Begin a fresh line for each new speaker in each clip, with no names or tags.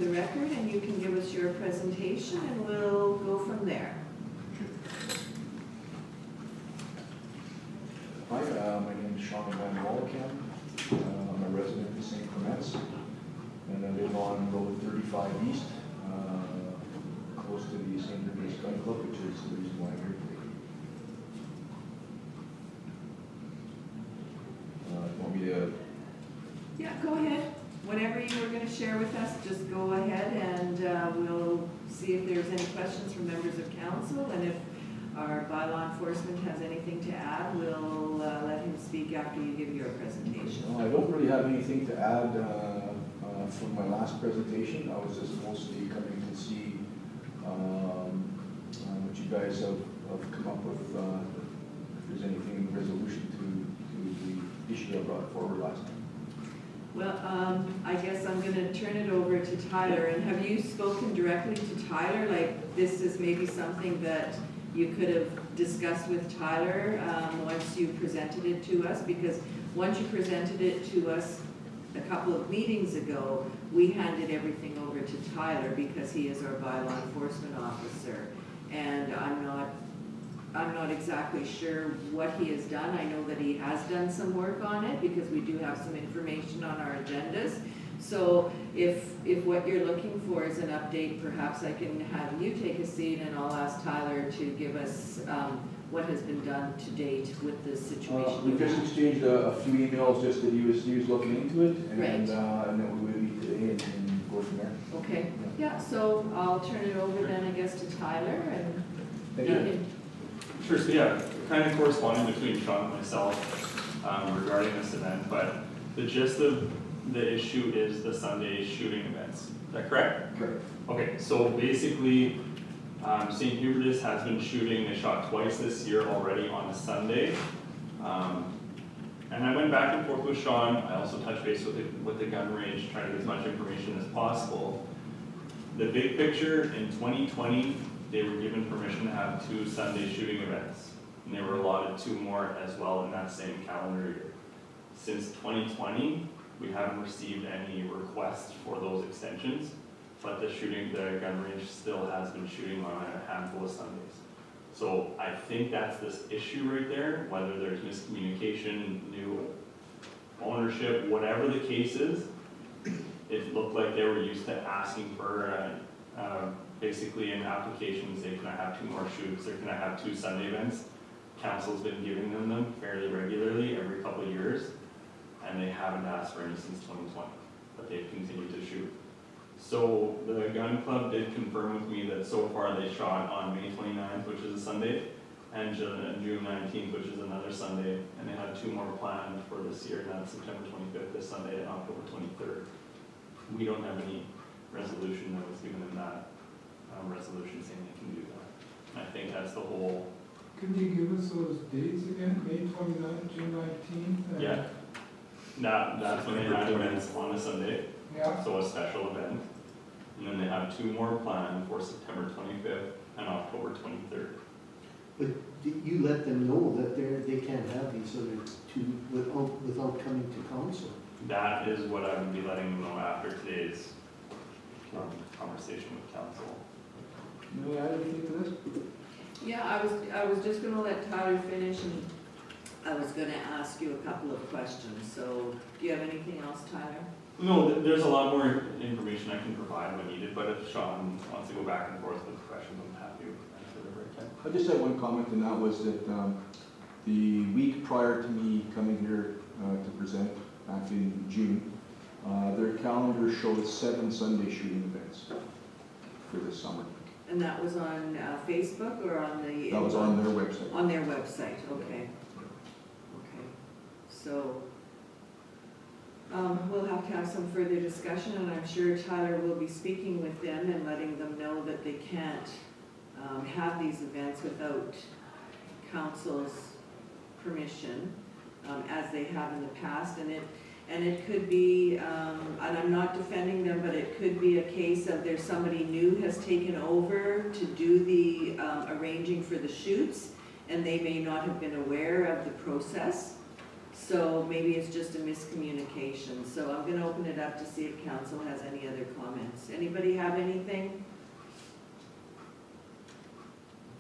the record, and you can give us your presentation, and we'll go from there.
Hi, my name is Sean Van Wallicam. I'm a resident of St. Clements, and I live on Road 35 East, close to the St. Denis Gun Club, which is the reason why I'm here today. You want me to?
Yeah, go ahead. Whatever you were going to share with us, just go ahead, and we'll see if there's any questions from members of council, and if our bylaw enforcement has anything to add, we'll let him speak after you give your presentation.
I don't really have anything to add from my last presentation. I was just mostly coming to see what you guys have come up with, if there's anything in the resolution to the issue I brought forward last time.
Well, I guess I'm going to turn it over to Tyler. And have you spoken directly to Tyler? Like, this is maybe something that you could have discussed with Tyler once you presented it to us? Because once you presented it to us a couple of meetings ago, we handed everything over to Tyler because he is our bylaw enforcement officer. And I'm not exactly sure what he has done. I know that he has done some work on it because we do have some information on our agendas. So if what you're looking for is an update, perhaps I can have you take a seat and I'll ask Tyler to give us what has been done to date with the situation.
We just exchanged a few emails just that he was looking into it, and,
right.
And then we would meet today and go from there.
Okay, yeah, so I'll turn it over then, I guess, to Tyler and
Thank you.
Sure, so yeah, kind of corresponding between Sean and myself regarding this event, but the gist of the issue is the Sunday shooting events. Is that correct?
Correct.
Okay, so basically, St. Hubertus has been shooting. They shot twice this year already on a Sunday. And I went back and forth with Sean. I also touched base with the gun range, trying to get as much information as possible. The big picture, in 2020, they were given permission to have 2 Sunday shooting events. And they were allotted 2 more as well in that same calendar year. Since 2020, we haven't received any requests for those extensions, but the gun range still has been shooting on a handful of Sundays. So I think that's this issue right there, whether there's miscommunication, new ownership, whatever the case is. It looked like they were used to asking for basically in applications, they can have 2 more shoots, they're gonna have 2 Sunday events. Council's been giving them fairly regularly every couple of years, and they haven't asked for any since 2020, but they've continued to shoot. So the gun club did confirm with me that so far they shot on May 29th, which is a Sunday, and June 19th, which is another Sunday, and they have 2 more planned for this year, and that's September 25th, this Sunday, and October 23rd. We don't have any resolution that was given in that resolution saying they can do that. And I think that's the whole.
Could you give us those dates again? May 29th, June 19th?
Yeah. That's when they had events on a Sunday.
Yeah.
So a special event. And then they have 2 more planned for September 25th and October 23rd.
But you let them know that they can't have these other 2 without coming to council?
That is what I would be letting them know after today's conversation with council.
You add anything to this?
yeah, I was just going to let Tyler finish, and I was going to ask you a couple of questions. So do you have anything else, Tyler?
No, there's a lot more information I can provide when needed, but if Sean wants to go back and forth with questions, I'm happy to answer whatever I can.
I just had one comment, and that was that the week prior to me coming here to present back in June, their calendar showed 7 Sunday shooting events for this summer.
And that was on Facebook or on the...
That was on their website.
On their website, okay. Okay. So we'll have to have some further discussion, and I'm sure Tyler will be speaking with them and letting them know that they can't have these events without council's permission, as they have in the past. And it could be, and I'm not defending them, but it could be a case of there's somebody new has taken over to do the arranging for the shoots, and they may not have been aware of the process. So maybe it's just a miscommunication. So I'm gonna open it up to see if council has any other comments. Anybody have anything?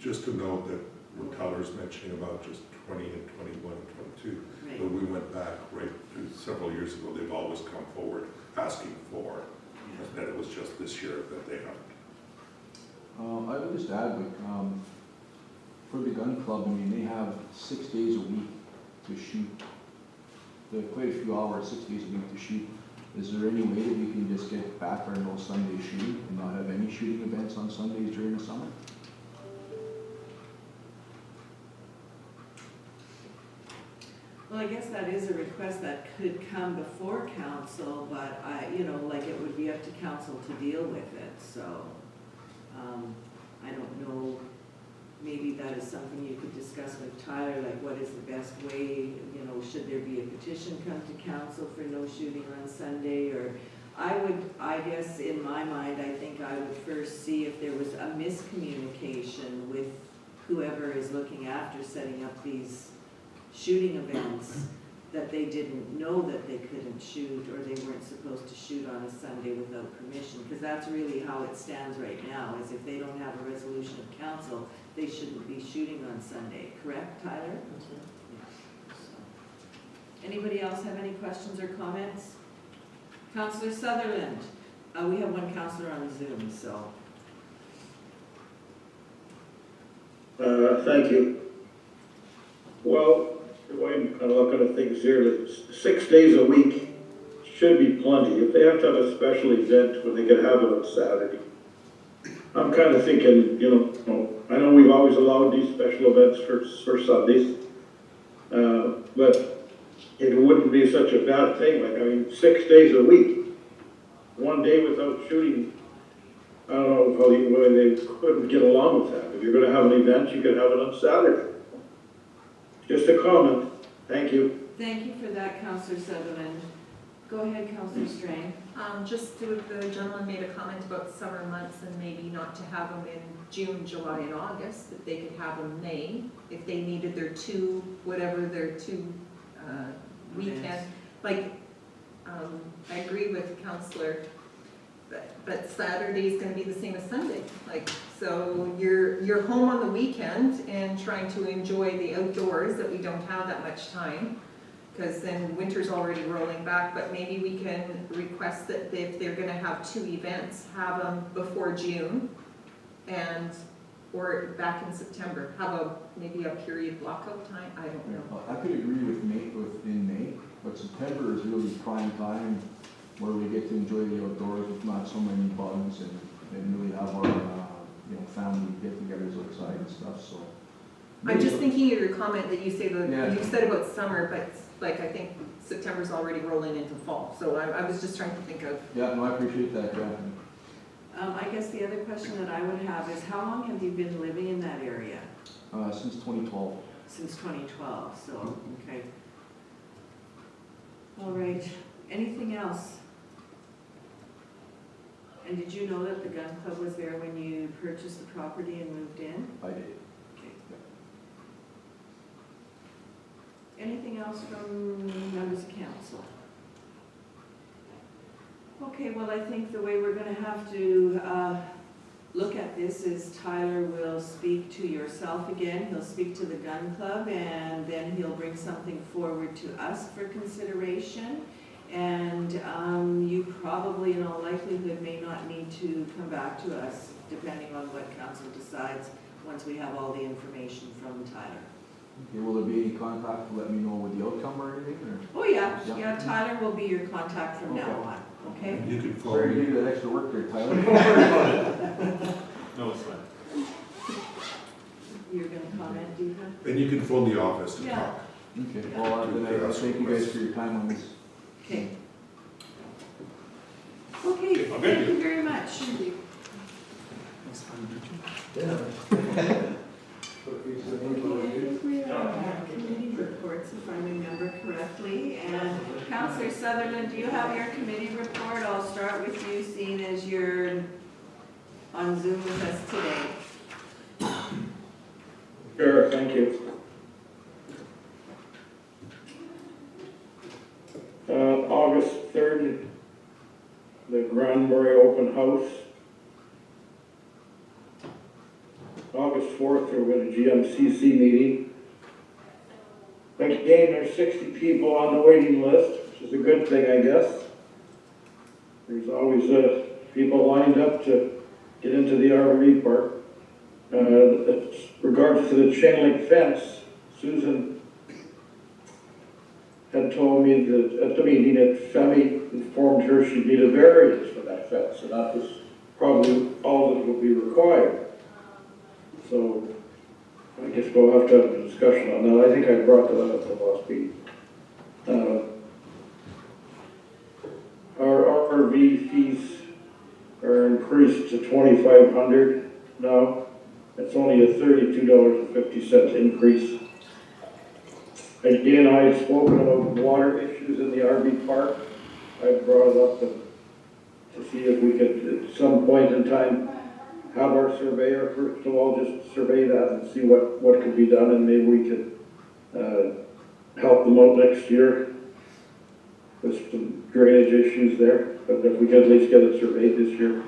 Just to note that what Tyler's mentioning about just 20 and 21 and 22,
Right.
when we went back right to several years ago, they've always come forward asking for, and that it was just this year that they haven't.
I would just add, like, for the gun club, I mean, they have 6 days a week to shoot. They have quite a few hours, 6 days a week to shoot. Is there any way that we can just get back our no Sunday shooting and not have any shooting events on Sundays during the summer?
Well, I guess that is a request that could come before council, but like it would be up to council to deal with it, so, I don't know, maybe that is something you could discuss with Tyler, like what is the best way, should there be a petition come to council for no shooting on Sunday, or I guess in my mind, I think I would first see if there was a miscommunication with whoever is looking after setting up these shooting events, that they didn't know that they couldn't shoot or they weren't supposed to shoot on a Sunday without permission, because that's really how it stands right now, is if they don't have a resolution of council, they shouldn't be shooting on Sunday, correct, Tyler?
That's right.
Yeah, so. Anybody else have any questions or comments? Councillor Sutherland, we have one councillor on Zoom, so.
Thank you. Well, the way I'm kind of looking at things here, that 6 days a week should be plenty. If they have to have a special event when they can have it on Saturday, I'm kind of thinking, I know we've always allowed these special events for Sundays, but it wouldn't be such a bad thing. 6 days a week, 1 day without shooting, I don't know how they couldn't get along with that. If you're going to have an event, you could have it on Saturday. Just a comment. Thank you.
Thank you for that, Councillor Sutherland. Go ahead, Councillor Strang.
Just the gentleman made a comment about summer months and maybe not to have them in June, July, and August, that they could have them May, if they needed their two weekend. I agree with Councillor, but Saturday's gonna be the same as Sunday. So you're home on the weekend and trying to enjoy the outdoors, that we don't have that much time, because then winter's already rolling back. But maybe we can request that if they're gonna have two events, have them before June or back in September. Have maybe a period blockout time, I don't know.
I could agree with in May, but September is really prime time where we get to enjoy the outdoors with not so many bugs and really have our family get-togethers outside and stuff. So
I'm just thinking of your comment that you said
Yeah.
you said about summer, but I think September's already rolling into fall. So I was just trying to think of.
Yeah, no, I appreciate that, Catherine.
I guess the other question that I would have is, how long have you been living in that area?
Since 2012.
Since 2012, so, okay. All right, anything else? And did you know that the gun club was there when you purchased the property and moved in?
I did.
Okay. Anything else from members of council? Okay, well, I think the way we're gonna have to look at this is Tyler will speak to yourself again, he'll speak to the gun club, and then he'll bring something forward to us for consideration. And you probably, in all likelihood, may not need to come back to us, depending on what council decides, once we have all the information from Tyler.
Okay, will there be any contact to let me know with the outcome or anything? Or?
Oh, yeah,
Yeah.
yeah, Tyler will be your contact from now
Okay.
on, okay?
You can
Sorry to
phone
give
me.
you that extra work there, Tyler.
No sweat.
You're gonna comment, Deepa?
And you can phone the office to
Yeah.
talk.
Okay, well, then I thank you guys for your time on this.
Okay. Okay, thank you very much. Okay, I think we have committee reports, if I remember correctly. And Councillor Sutherland, do you have your committee report? I'll start with you, seeing as you're on Zoom with us today.
Sure, thank you. 3rd, the Grand Murray Open House. August 4th, we're going to GMCC meeting. Again, there's 60 people on the waiting list, which is a good thing, I guess. There's always people lined up to get into the RV park. As regards to the chain link fence, Susan had told me that at the meeting that Femi informed her she'd need a variance for that fence, and that was probably all that would be required. So I guess we'll have to have a discussion on that. I think I brought that up at the last meeting. Our RV fees are increased to $2,500 now. It's only a $32.50 increase. Again, I had spoken about water issues in the RV park. I brought it up to see if we could, at some point in time, have our surveyor, first of all, just survey that and see what could be done, and maybe we could help them out next year with some drainage issues there. But if we could at least get it surveyed this year.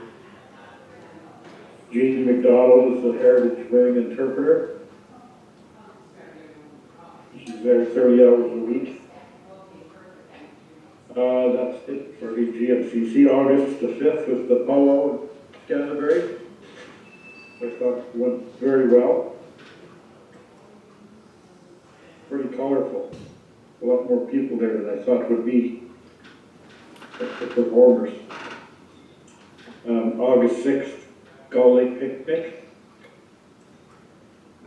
Jean McDonald is the Heritage Marine interpreter. She's there 30 hours a week. That's it for the GMCC. August the 5th was the powwow in Canterbury. I thought it went very well. Pretty colorful. A lot more people there than I thought would be. The performers. August 6th, Gull Lake Picnic.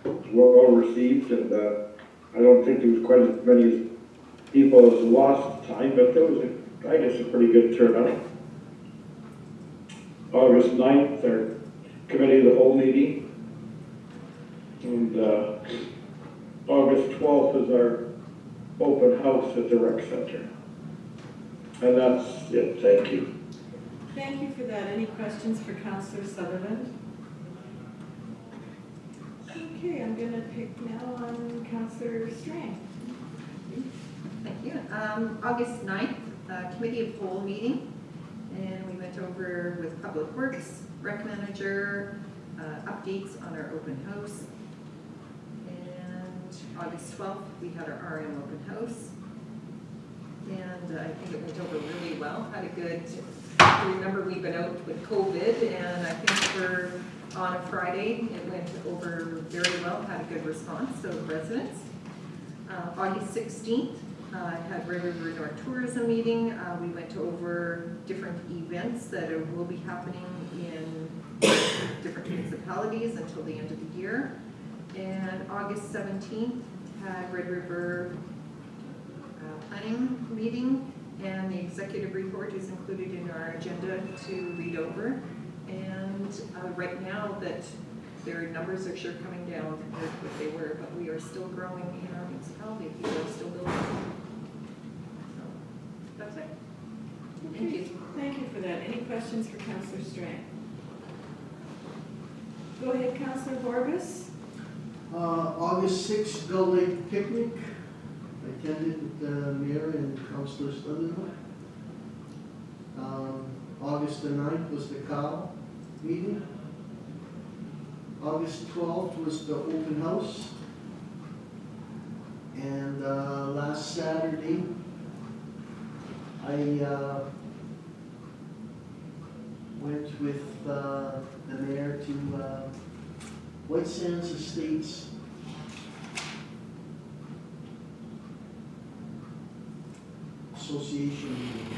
It was well received, and I don't think there was quite as many people as last time, but there was, I guess, a pretty good turnout. August 9th, our committee of the whole meeting. And August 12th is our open house at the rec center. And that's it, thank you.
Thank you for that. Any questions for Councillor Sutherland? Okay, I'm gonna pick now on Councillor Strang.
Thank you. August 9th, committee of whole meeting, and we went over with Public Works, Rec Manager, updates on our open house. And August 12th, we had our RM open house. And I think it went over really well. Had a good, remember we've been out with COVID, and I think on a Friday, it went over very well, had a good response of residents. August 16th, I had Red River North Tourism meeting. We went over different events that will be happening in different municipalities until the end of the year. And August 17th, had Red River planning meeting, and the executive report is included in our agenda to read over. And right now that their numbers are sure coming down compared to what they were, but we are still growing in our municipality. People are still building. So that's it. Thank you.
Thank you for that. Any questions for Councillor Strang? Go ahead, Councillor Horbus.
August 6th, Gull Lake Picnic. I attended with the mayor and Councillor Sutherland. August the 9th was the cow meeting. August 12th was the open house. And last Saturday, I went with the mayor to White Sands Estates Association meeting.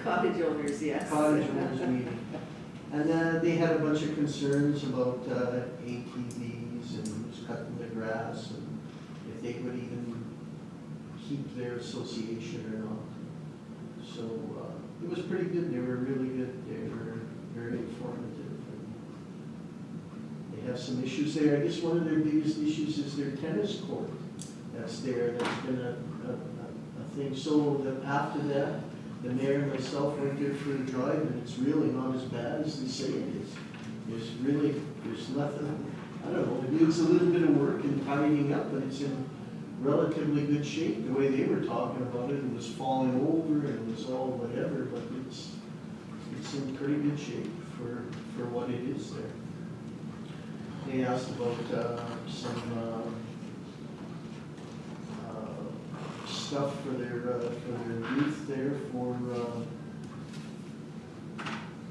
Cottage owners, yes.
Cottage owners meeting. And they had a bunch of concerns about ATVs and who's cutting the grass and if they would even keep their association or not. So it was pretty good. They were really good. They were very informative. They have some issues there. I guess one of their biggest issues is their tennis court that's there. That's been a thing. So after that, the mayor and myself went there for a drive, and it's really not as bad as they say it is. There's nothing, I don't know, it needs a little bit of work and tidying up, but it's in relatively good shape, the way they were talking about it. It was falling over and it was all whatever, but it's in pretty good shape for what it is there. They asked about some stuff for their youth there for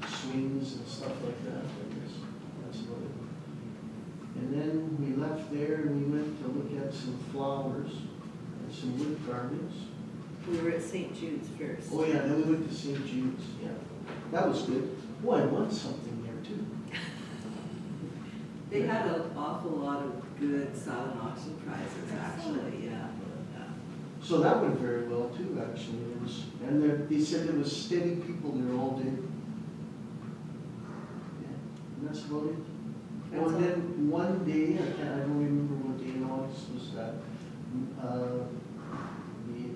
swings and stuff like that, I guess. That's about it. And then we left there and we went to look at some flowers and some wood carvings.
We were at St. Jude's first.
Oh yeah, then we went to St. Jude's, yeah. That was good. Boy, I won something there too.
They had an awful lot of good silent auction prizes, actually, yeah.
So that went very well too, actually. It was, and they said there was steady people there all day. Yeah, and that's about it. Oh, and then one day, I don't remember what day in August was that,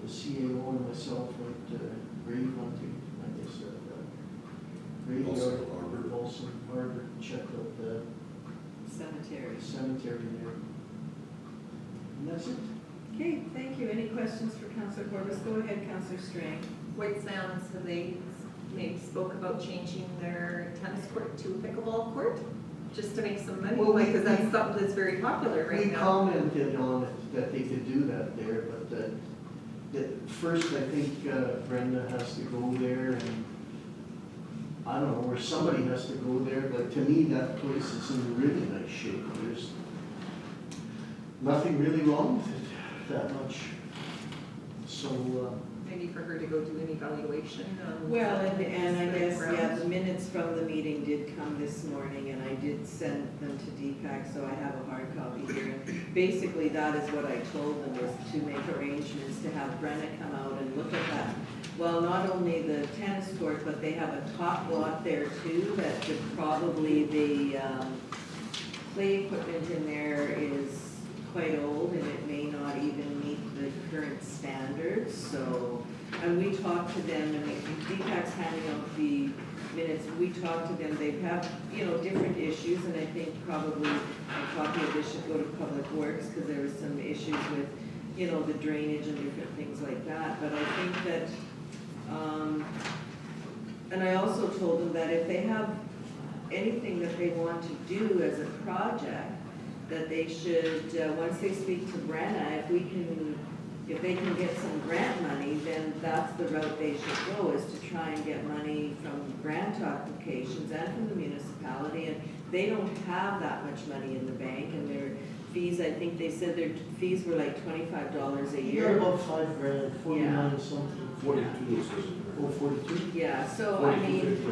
the CAO and myself went grave hunting, I guess, graveyard, Olson Harbor, checked out the
Cemetery.
cemetery there. And that's it.
Okay, thank you. Any questions for Councillor Corbus? Go ahead, Councillor Strang.
White Sands, have they maybe spoke about changing their tennis court to a pickleball court? Just to make some money,
Well,
because that's something that's very popular right
We
now.
commented on it, that they could do that there, but that first, I think Brenda has to go there and, I don't know, or somebody has to go there, but to me, that place is in really nice shape. There's nothing really wrong with it that much. So,
Maybe for her to go do an evaluation.
Well, and I guess, yeah,
grounds.
the minutes from the meeting did come this morning, and I did send them to Deepak, so I have a hard copy here. And basically, that is what I told them, was to make arrangements to have Brenna come out and look at that. Well, not only the tennis court, but they have a top lot there too, that could probably, the play equipment in there is quite old, and it may not even meet the current standards, so, and we talked to them, and Deepak's handing out the minutes, we talked to them, they have, different issues, and I think probably a copy of this should go to Public Works, because there was some issues with, the drainage and different things like that, but I think that, and I also told them that if they have anything that they want to do as a project, that they should, once they speak to Brenna, if they can get some grant money, then that's the route they should go, is to try and get money from grant applications and from the municipality, and they don't have that much money in the bank, and their fees, I think they said their fees were like $25 a
you're
year.
about $5,000, 49 something.
42 is
Oh, 42?
Yeah, so I mean,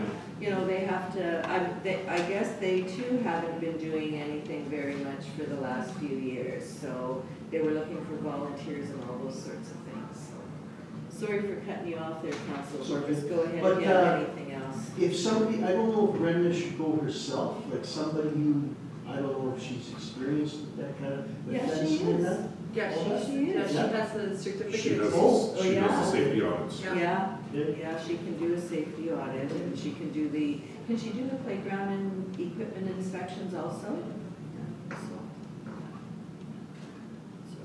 they have to, I guess they too haven't been doing anything very much for the last few years, so they were looking for volunteers and all those sorts of things, so. Sorry for cutting you off there, Council,
Sorry.
just go ahead
But,
if you have anything else.
If somebody, I don't know if Brenda should go herself, like somebody who, I don't know if she's experienced with that kind of.
Yeah,
defense
she
and
is.
that.
Yeah,
Oh,
she
she is.
has the certificate.
She does,
Oh,
she
yeah.
does the safety audits.
Yeah.
Yeah, she can do a safety audit, and she can do can she do the playground and equipment inspections also? Yeah, so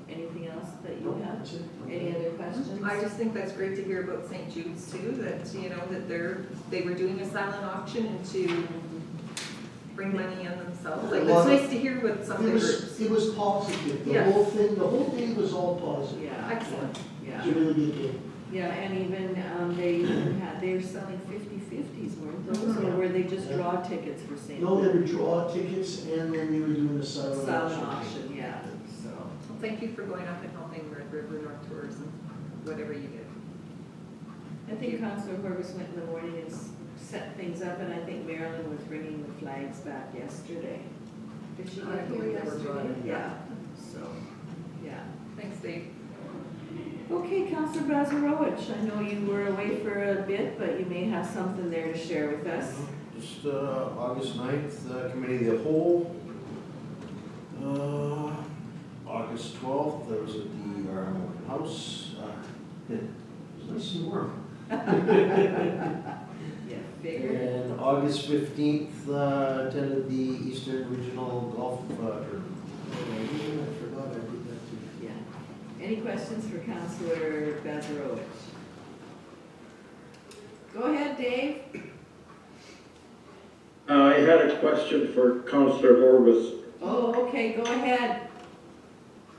anything else that you have?
That's it.
Any other questions?
I just think that's great to hear about St. Jude's too, that, that they were doing a silent auction and to bring money in themselves. Like,
Well,
it's nice to hear with some of the groups.
It was positive, the
Yeah.
whole thing, the whole day was all positive.
Yeah.
Excellent.
Yeah,
It was a really good day.
yeah, and even, they were selling 50/50s, weren't those,
Yeah.
or were they just draw tickets for St.
No, they were draw tickets and then they were doing the silent
Silent
auction.
auction, yeah, so.
Well, thank you for going up and helping Red River North Tourism, whatever you did.
I think Councillor Horvis went in the morning and set things up, and I think Marilyn was bringing the flags back yesterday. Did she
I
get
believe
here
they were brought
yesterday?
in,
Yeah, so, yeah.
Thanks, Dave.
Okay, Councillor Brazarowicz, I know you were away for a bit, but you may have something there to share with us.
Just August 9th, Committee of the Whole. August 12th, I was at the House. It was nice and warm.
Yeah, bigger.
And August 15th, attended the Eastern Regional Golf Tournament.
I forgot I did that too.
Yeah. Any questions for Councillor Bazarowicz? Go ahead, Dave.
I had a question for Councillor Horwath.
Oh, okay, go ahead.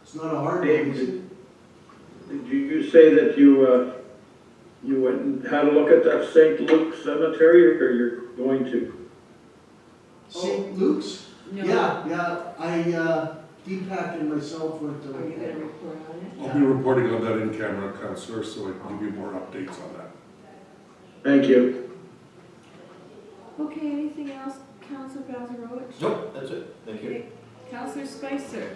It's not a hard one,
Dave,
is it?
did you say that you went and had a look at that St. Luke Cemetery, or you're going to?
St. Luke's?
No.
Yeah, Deepak and myself went to.
Are you gonna report on it?
I'll be reporting on that in camera, Councillor, so I can give you more updates on that.
Thank you.
Okay, anything else, Councillor Bazarowicz?
Nope, that's it, thank you.
Okay, Councillor Spicer.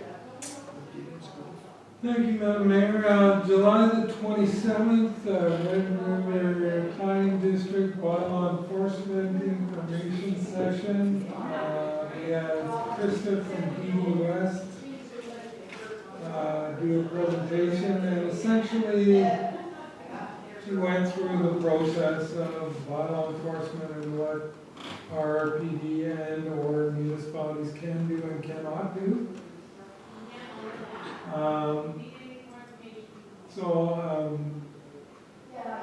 Thank you, Madam Mayor. July the 27th, Red River Planning District bylaw enforcement information session. We had Krista from PD West do a presentation, and essentially she went through the process of bylaw enforcement and what our PD and or municipalities can do and cannot do.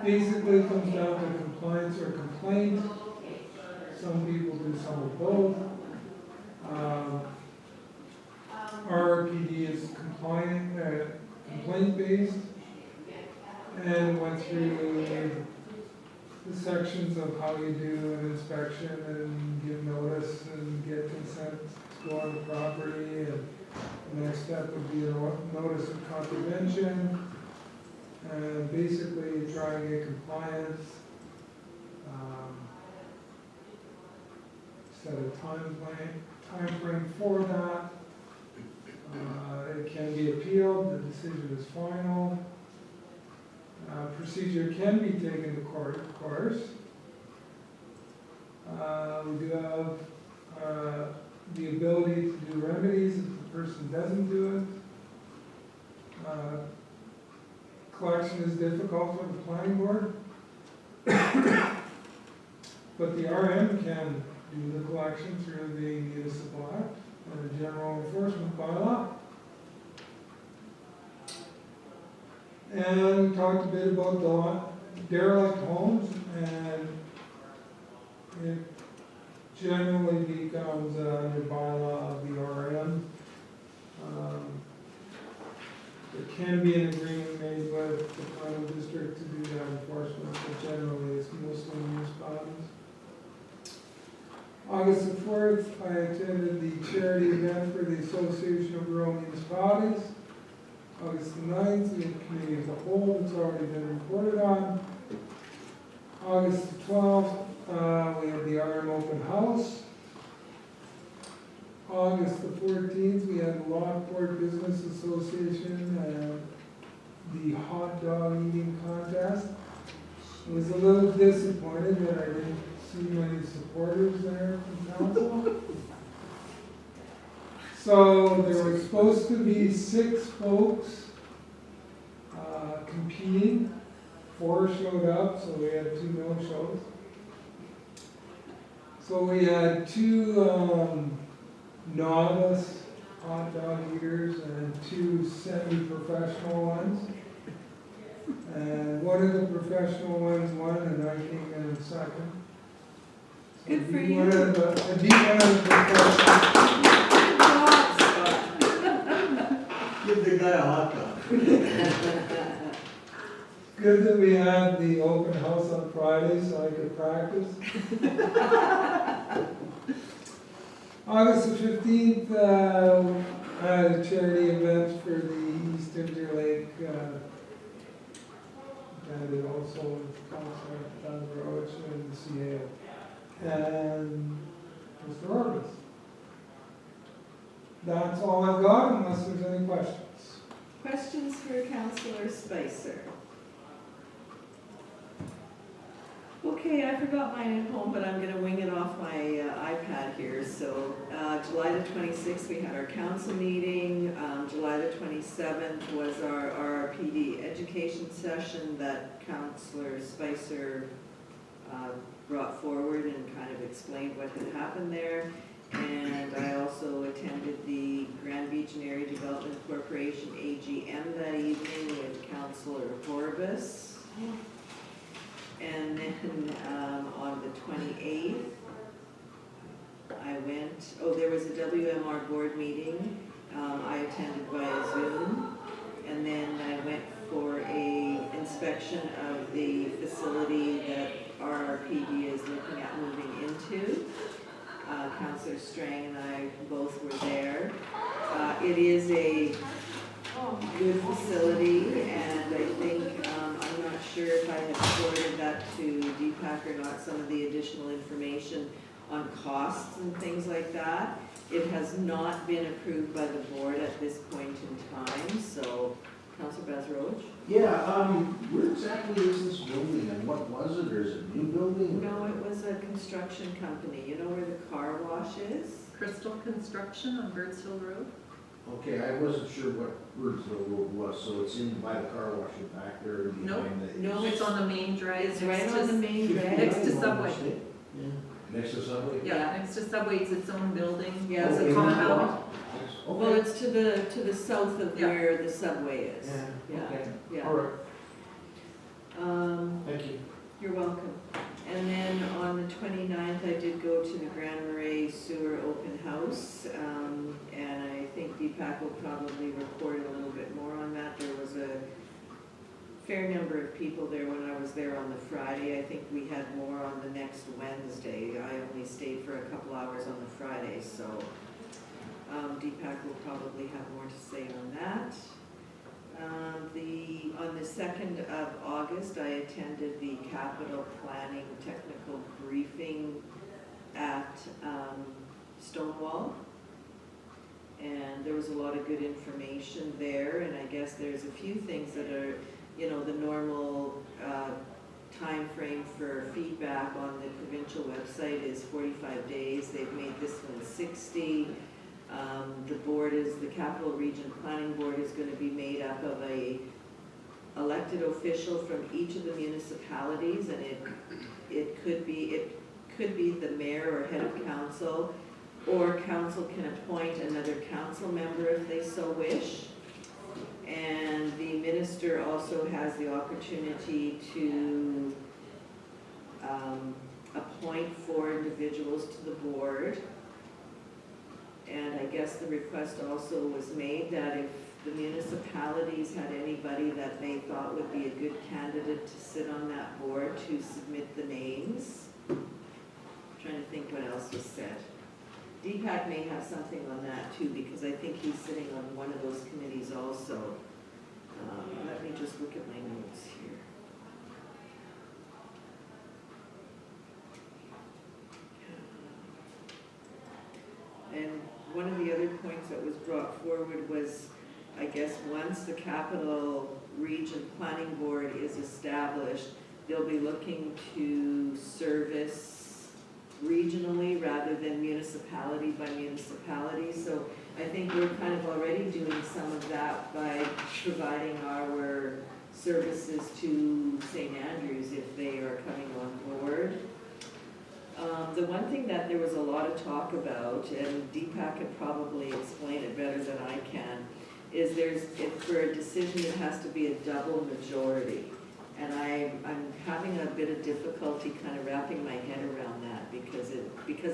Basically it comes down to compliance or complaint. Some people do some of both. Our PD is complaint based, and went through the sections of how you do an inspection and give notice and get consent to go on the property, and the next step would be a notice of contravention, and basically try and get compliance. Set a time frame for that. It can be appealed, the decision is final. Procedure can be taken to court, of course. We do have the ability to do remedies if the person doesn't do it. Collection is difficult for the planning board, but the RM can do the collection through the municipal act and the general enforcement bylaw. And we talked a bit about derelict homes, and it generally becomes under bylaw of the RM. There can be an agreement made with the planning district to do that enforcement, but generally it's mostly municipalities. August the 4th, I attended the charity event for the Association of Rural Municipalities. August the 9th, we had committee of the whole, that's already been reported on. August the 12th, we had the RM open house. August the 14th, we had the Lockport Business Association and the hot dog eating contest. I was a little disappointed that I didn't see many supporters there from council. So there were supposed to be 6 folks competing. 4 showed up, so we had 2 no-shows. So we had 2 novice hot dog eaters and 2 semi-professional ones. And one of the professional ones won, and I came in second. So
Good for
I beat
you.
one of the professionals.
Give the guy a hot dog.
Good that we had the open house on Friday so I could practice. August the 15th, I had a charity event for the East Interlake, and it also with Councilor Bazarowicz and the CAO, and Mr. Orbis. That's all I've got, unless there's any questions.
Questions for Councillor Spicer? Okay, I forgot mine at home, but I'm gonna wing it off my iPad here. So, July the 26th, we had our council meeting. July the 27th was our RRPD education session that Councillor Spicer brought forward and kind of explained what had happened there. And I also attended the Grand Beach and Area Development Corporation AGM that evening with Councillor Horbus. And then on the 28th, I went, there was a WMR board meeting. I attended via Zoom. And then I went for a inspection of the facility that RRPD is looking at moving into. Councillor Strang and I both were there. It is a good facility, and I think, I'm not sure if I have forwarded that to Deepak or not, some of the additional information on costs and things like that. It has not been approved by the board at this point in time, so Councillor Bazroach?
Yeah, where exactly is this building and what was it, or is it a new building?
No, it was a construction company. You know where the car wash is?
Crystal Construction on Birds Hill Road.
Okay, I wasn't sure what Birdsville Road was, so it's in by the car wash in back there behind the.
No,
It's on the main drag.
It's right on the main drag.
Next to Subway.
Yeah. Next to Subway?
Yeah, next to Subway, it's its own building.
Yeah, it's
Okay,
a
now-
compound. Well,
Okay.
it's to the south of
Yeah.
where the subway is.
Yeah, okay.
Yeah.
All right,
Um,
thank you.
You're welcome. And then on the 29th, I did go to the Grand Marais Sewer Open House, and I think Deepak will probably report a little bit more on that. There was a fair number of people there when I was there on the Friday. I think we had more on the next Wednesday. I only stayed for a couple hours on the Friday, so Deepak will probably have more to say on that. On the 2nd of August, I attended the capital planning technical briefing at Stonewall. And there was a lot of good information there, and I guess there's a few things that are, the normal time frame for feedback on the provincial website is 45 days. They've made this one 60. The Capital Region Planning Board is going to be made up of a elected official from each of the municipalities, and it could be the mayor or head of council, or council can appoint another council member if they so wish. And the minister also has the opportunity to appoint 4 individuals to the board. And I guess the request also was made that if the municipalities had anybody that they thought would be a good candidate to sit on that board, to submit the names. I'm trying to think what else was said. Deepak may have something on that too, because I think he's sitting on one of those committees also. Let me just look at my notes here. And one of the other points that was brought forward was, I guess, once the Capital Region Planning Board is established, they'll be looking to service regionally rather than municipality by municipality. So I think we're kind of already doing some of that by providing our services to St. Andrews if they are coming on board. The one thing that there was a lot of talk about, and Deepak could probably explain it better than I can, is for a decision it has to be a double majority. And I'm having a bit of difficulty kind of wrapping my head around that because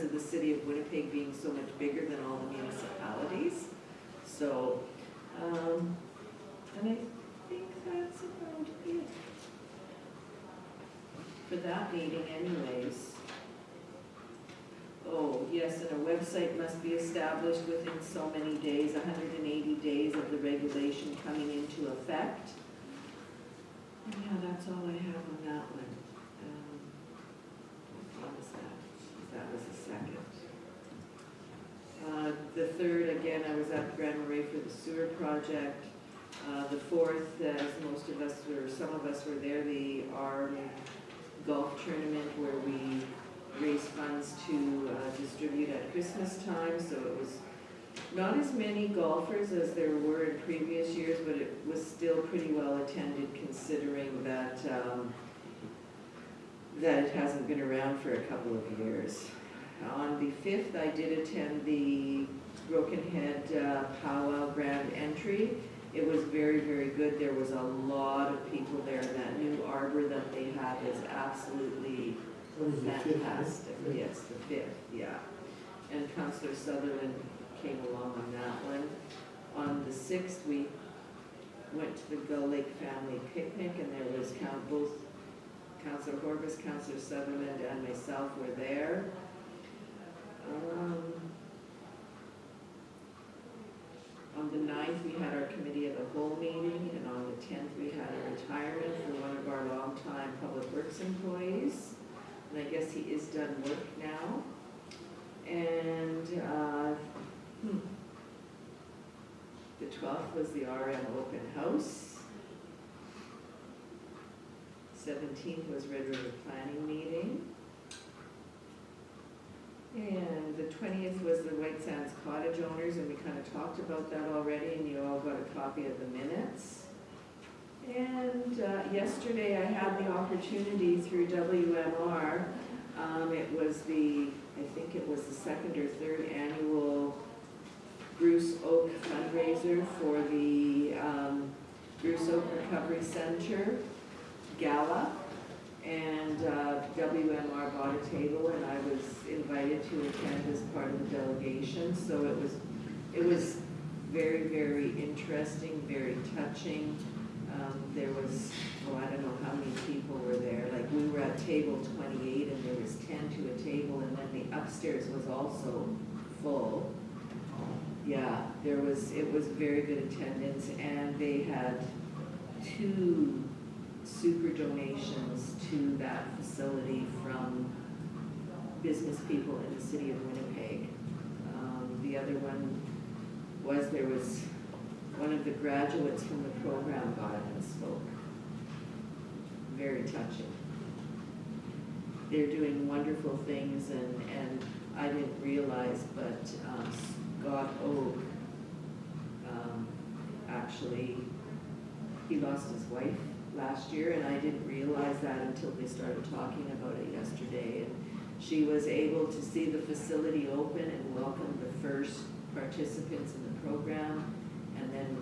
of the city of Winnipeg being so much bigger than all the municipalities. So, and I think that's about it for that meeting anyways. Oh, yes, and a website must be established within so many days, 180 days of the regulation coming into effect. And yeah, that's all I have on that one. What was that? That was the 2nd. The 3rd, again, I was at Grand Marais for the sewer project. The 4th, as most of us were, some of us were there, the ARM golf tournament where we raise funds to distribute at Christmas time, so it was not as many golfers as there were in previous years, but it was still pretty well attended considering that that it hasn't been around for a couple of years. On the 5th, I did attend the Broken Head Powwow Grand Entry. It was very, very good. There was a lot of people there. That new arbor that they have is absolutely
What is the fifth, right?
fantastic. Yes, the 5th, yeah. And Councillor Sutherland came along on that one. On the 6th, we went to the Gull Lake Family Picnic, and there was both Councillor Horvis, Councillor Sutherland, and myself were there. On the 9th, we had our committee of the whole meeting, and on the 10th, we had a retirement for one of our longtime public works employees. And I guess he is done work now. And the 12th was the RM open house. 17th was Red River Planning meeting. And the 20th was the White Sands Cottage owners, and we kind of talked about that already, and you all got a copy of the minutes. And yesterday I had the opportunity through WMR, it was I think it was the 2nd or 3rd annual Bruce Oak fundraiser for the Bruce Oak Recovery Center Gala. And WMR bought a table, and I was invited to attend as part of the delegation. So it was very, very interesting, very touching. There was, I don't know how many people were there. Like, we were at table 28, and there was 10 to a table, and then the upstairs was also full. Yeah, it was very good attendance, and they had 2 super donations to that facility from business people in the city of Winnipeg. The other one was, there was one of the graduates from the program got up and spoke. Very touching. They're doing wonderful things, and I didn't realize, but Scott Oak, actually, he lost his wife last year, and I didn't realize that until they started talking about it yesterday. And she was able to see the facility open and welcome the first participants in the program, and then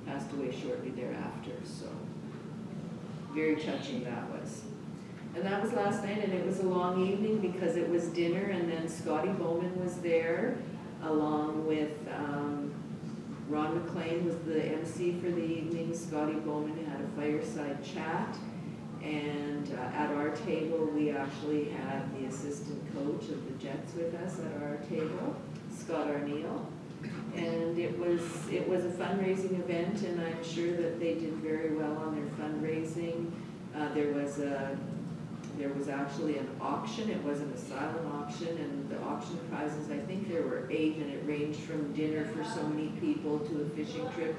passed away shortly thereafter. So very touching that was. And that was last night, and it was a long evening because it was dinner, and then Scotty Bowman was there along with Ron McLean was the MC for the evening. Scotty Bowman had a fireside chat, and at our table we actually had the assistant coach of the Jets with us at our table, Scott Arneal. And it was a fundraising event, and I'm sure that they did very well on their fundraising. There was actually an auction. It wasn't a silent auction, and the auction prizes, I think there were 8, and it ranged from dinner for so many people to a fishing trip.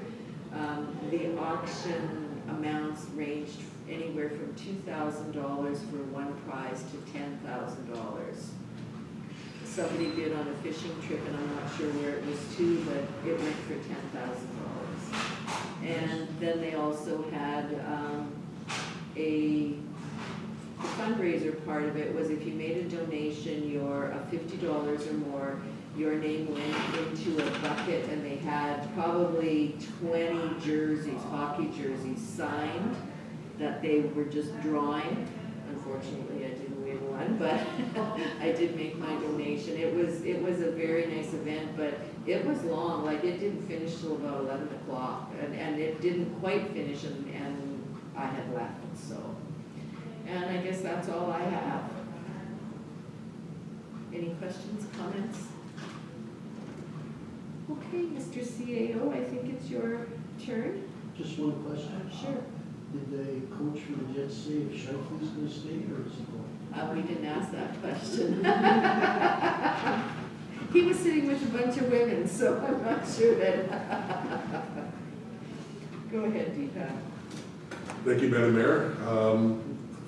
The auction amounts ranged anywhere from $2,000 for one prize to $10,000. Somebody bid on a fishing trip, and I'm not sure where it was to, but it went for $10,000. And then they also had the fundraiser part of it was if you made a donation, of $50 or more, your name went into a bucket, and they had probably 20 jerseys, hockey jerseys signed that they were just drawing. Unfortunately, I didn't win one, but I did make my donation. It was a very nice event, but it was long. Like, it didn't finish till about 11 o'clock, and it didn't quite finish, and I had left, so. And I guess that's all I have. Any questions, comments? Okay, Mr. CAO, I think it's your turn.
Just one question.
Sure.
Did the coach from the Jets say if Shifley's going to stay, or is he going?
We didn't ask that question. He was sitting with a bunch of women, so I'm not sure that. Go ahead, Deepak.
Thank you, Madam Mayor.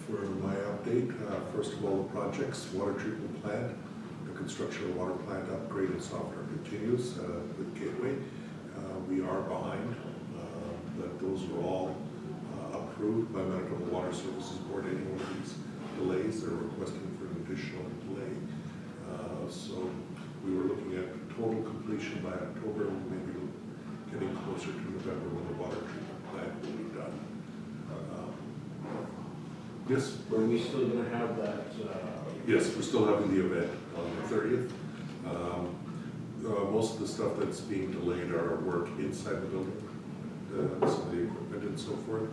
For my update, first of all, the projects, water treatment plant, the construction of water plant upgrade and software continues with Gateway. We are behind, but those are all approved by Manitoba Water Services Board. Any one of these delays, they're requesting for an additional delay. July, October, maybe getting closer to November when the water treatment plant will be done. Yes?
Are we still gonna have that,
Yes, we're still having the event on the 30th. Most of the stuff that's being delayed are work inside the building, some of the equipment and so forth,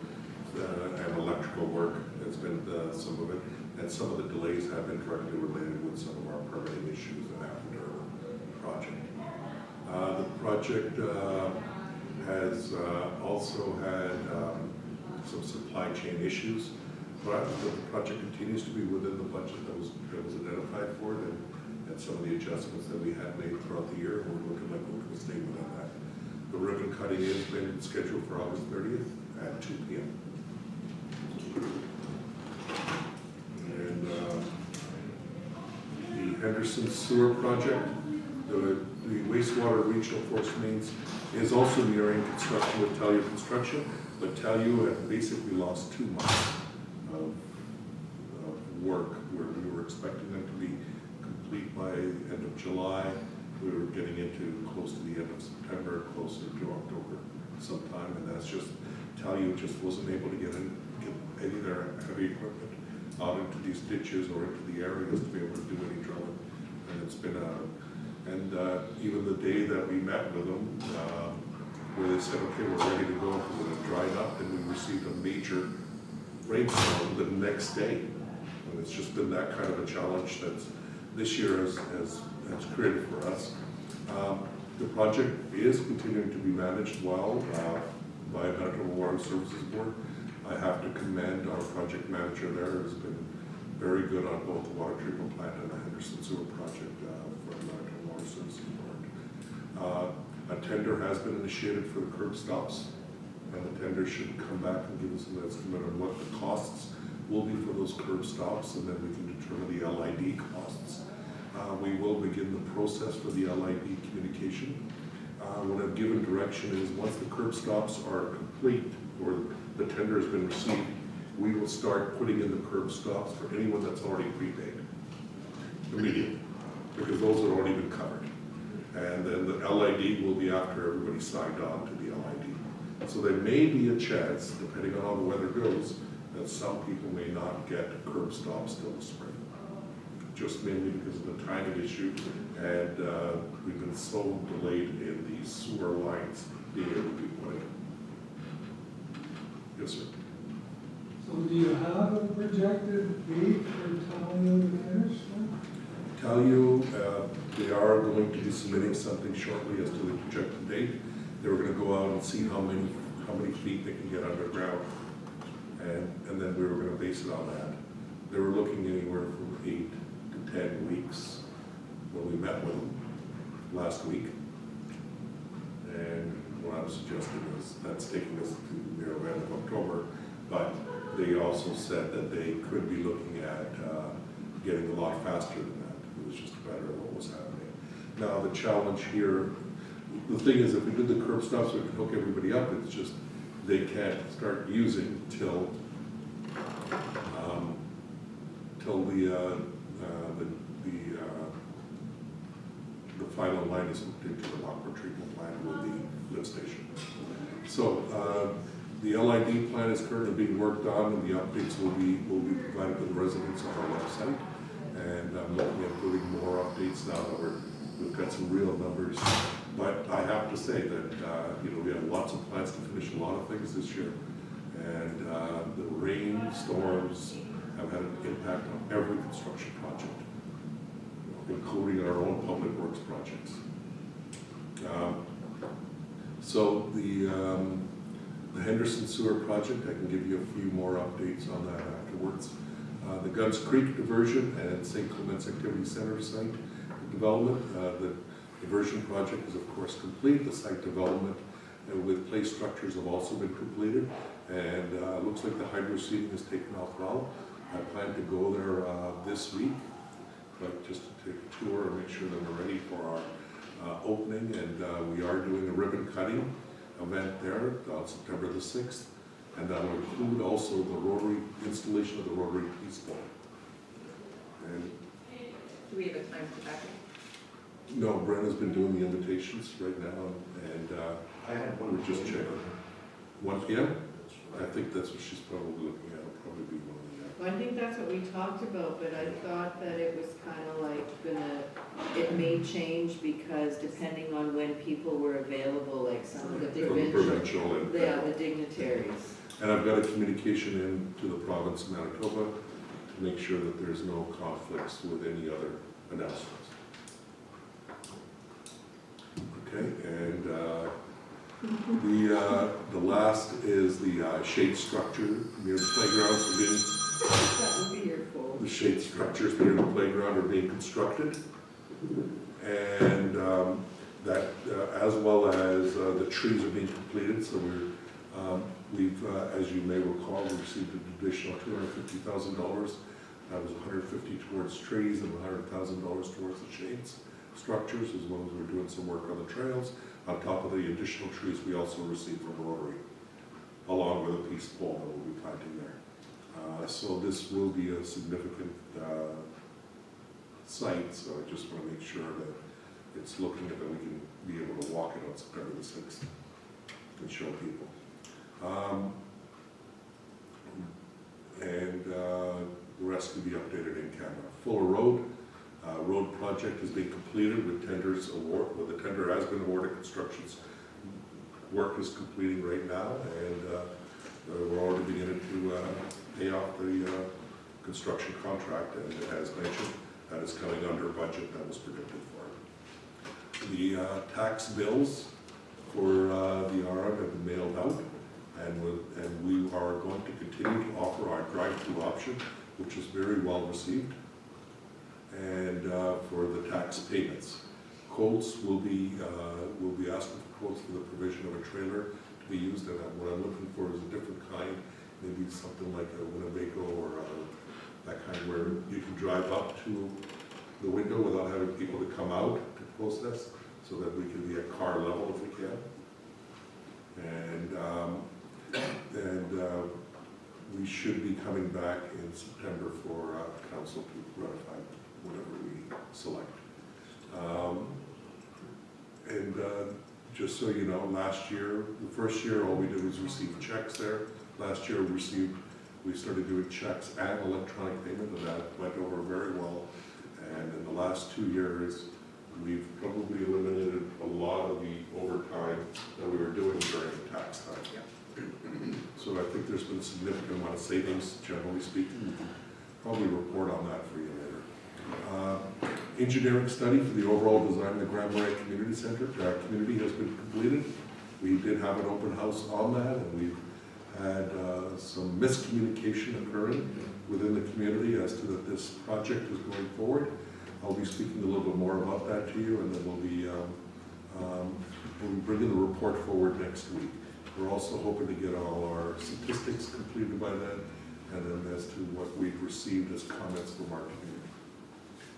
and electrical work has been some of it, and some of the delays have been directly related with some of our permitting issues that happened during the project. The project has also had some supply chain issues, but the project continues to be within the budget that was identified for it, and some of the adjustments that we had made throughout the year, we're looking like we're going to stay within that. The ribbon cutting has been scheduled for August 30th at 2 p.m. And the Henderson Sewer Project, the wastewater regional force mains is also nearing construction with Talue Construction, but Talue had basically lost 2 months of work where we were expecting them to be complete by end of July. We were getting into close to the end of September, closer to October sometime, and that's just, Talue just wasn't able to get any of their heavy equipment out into these ditches or into the areas to be able to do any drilling. And it's been even the day that we met with them, where they said, okay, we're ready to go, because it dried up, and we received a major rainstorm the next day. And it's just been that kind of a challenge that's this year has created for us. The project is continuing to be managed well by Manitoba Water Services Board. I have to commend our project manager there, who's been very good on both the water treatment plant and the Henderson Sewer Project for the Manitoba Water Services Board. A tender has been initiated for the curb stops, and the tender should come back and give us an estimate on what the costs will be for those curb stops, and then we can determine the LID costs. We will begin the process for the LID communication. What I've given direction is once the curb stops are complete or the tender has been received, we will start putting in the curb stops for anyone that's already prepaid immediately, because those have already been covered. And then the LID will be after everybody signed on to the LID. So there may be a chance, depending on how the weather goes, that some people may not get curb stops till the spring. Just mainly because of the timing issue, and we've been so delayed in these sewer lines being able to be put in. Yes, sir.
So do you have a projected date for Talue to finish then?
Talue, they are going to be submitting something shortly as to the projected date. They were going to go out and see how many feet they can get underground, and then we were going to base it on that. They were looking anywhere from 8 to 10 weeks when we met with them last week. And what I was suggesting is that's taking us to the end of October, but they also said that they could be looking at getting a lot faster than that. It was just a matter of what was happening. Now the challenge here, the thing is, if we did the curb stops, we could hook everybody up. It's just they can't start using till the final line is hooked into the Lockwood treatment plant with the lift station. So the LID plan is currently being worked on, and the updates will be provided to the residents on our website. And I'm looking at putting more updates now that we've got some real numbers. But I have to say that we have lots of plans to finish a lot of things this year, and the rain storms have had an impact on every construction project, including our own public works projects. So the Henderson Sewer Project, I can give you a few more updates on that afterwards. The Guns Creek diversion and St. Clements Activity Center site development. The diversion project is of course complete. The site development with play structures have also been completed, and it looks like the hydro seeding has taken off well. I plan to go there this week, but just to take a tour and make sure that we're ready for our opening, and we are doing a ribbon cutting event there on September the 6th, and that will include also the Rotary installation of the Rotary Peace Bowl. And
Do we have a time for that?
No, Brenna's been doing the invitations right now, and
I had
we're
one
just checking. 1 PM? I think that's what she's probably looking at, it'll probably be 1 PM.
Well, I think that's what we talked about, but I thought that it was kind of like it may change because depending on when people were available, like some of the
From the
provincial,
provincial and.
yeah, the dignitaries.
And I've got a communication in to the province of Manitoba to make sure that there's no conflicts with any other announcements. Okay, and the last is the shade structure near the playgrounds are being,
That would be your fault.
the shade structures near the playground are being constructed. And that, as well as the trees are being completed, so we've, as you may recall, we received an additional $250,000. That was $150 towards trees and $100,000 towards the shades structures, as well as we're doing some work on the trails. On top of the additional trees we also received from Rotary, along with a peace pole that we'll be planting there. So this will be a significant site, so I just want to make sure that it's looking at that we can be able to walk it on September the 6th and show people. The rest can be updated in camera. Fuller Road, road project is being completed with tenders award, well, the tender has been awarded, construction's work is completing right now, and we're already beginning to pay off the construction contract, and as mentioned, that is coming under budget that was predicted for. The tax bills for the RM have been mailed out, and we are going to continue to offer our drive-through option, which is very well received, and for the tax payments. Quotes will be asking for quotes for the provision of a trailer to be used, and what I'm looking for is a different kind, maybe something like a Winnebago or that kind where you can drive up to the window without having people to come out to process, so that we can be at car level if we can. And we should be coming back in September for council to ratify whatever we select. Just so you know, last year, the first year, all we did was receive checks there. Last year we started doing checks and electronic payment, and that went over very well. And in the last 2 years, we've probably eliminated a lot of the overtime that we were doing during tax time. So I think there's been a significant amount of savings, generally speaking. We can probably report on that for you later. Engineering study for the overall design of the Grand Marais Community Center. Our community has been completed. We did have an open house on that, and we've had some miscommunication occurring within the community as to that this project is going forward. I'll be speaking a little bit more about that to you, and then we'll be bringing the report forward next week. We're also hoping to get all our statistics completed by then, and then as to what we've received as comments from our community.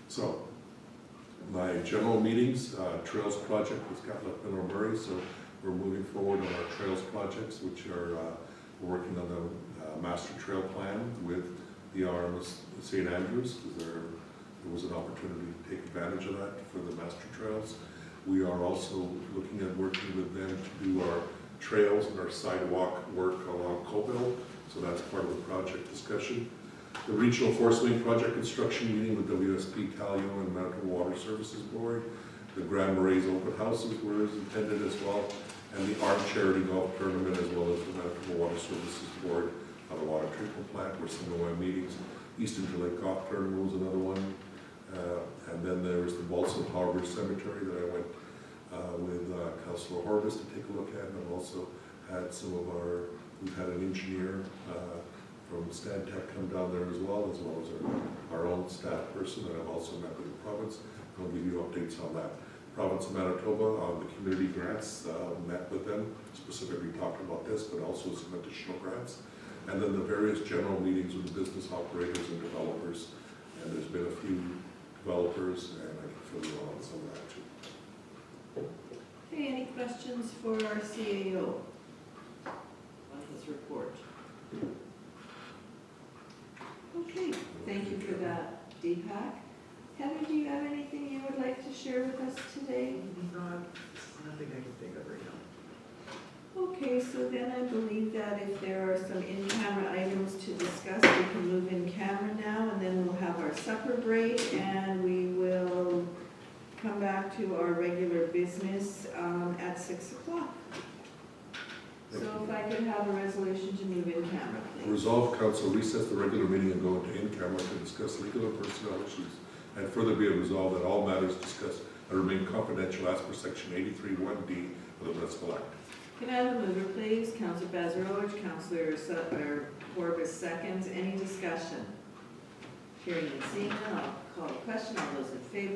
So, my general meetings, Trails Project with Catlett and Murray, so we're moving forward on our Trails projects, which are working on the master trail plan with the RMS St. Andrews, because there was an opportunity to take advantage of that for the master trails. We are also looking at working with them to do our trails and our sidewalk work along Cobell, so that's part of the project discussion. The Regional Force Main Project construction meeting with WSP, Talio, and Manitoba Water Services Board. The Grand Marais open houses were attended as well, and the Arm Charity Golf Tournament, as well as the Manitoba Water Services Board on the water treatment plant were some of my meetings. Eastern Lake Golf Tournament was another one. And then there was the Balsam Harbor Cemetery that I went with Councilor Horvis to take a look at, and I've also had we've had an engineer from Stantec come down there as well as our own staff person that I've also met with the province. I'll give you updates on that. Province of Manitoba on the community grants, met with them, specifically talked about this, but also some additional grants. And then the various general meetings with the business operators and developers, and there's been a few developers, and I can fill you on some of that too.
Okay, any questions for our CAO on his report? Okay, thank you for that, Deepak. Heather, do you have anything you would like to share with us so then I believe that if there are some in-camera items to discuss, we can move in camera now, and then we'll have our supper break, and we will come back to our regular business at 6 o'clock. So if I could have a resolution to move in camera, please.
Resolve council recess the regular meeting and go into in-camera to discuss legal and personnel issues. And further be it resolved that all matters discussed are remain confidential as per section 83(1)(d) of the Municipal Act.
Can I have a mover, please? Councillor Bazarowicz, Councillor Corbis seconds. Any discussion? Hearing and seeing none, I'll call a question. All those in favor?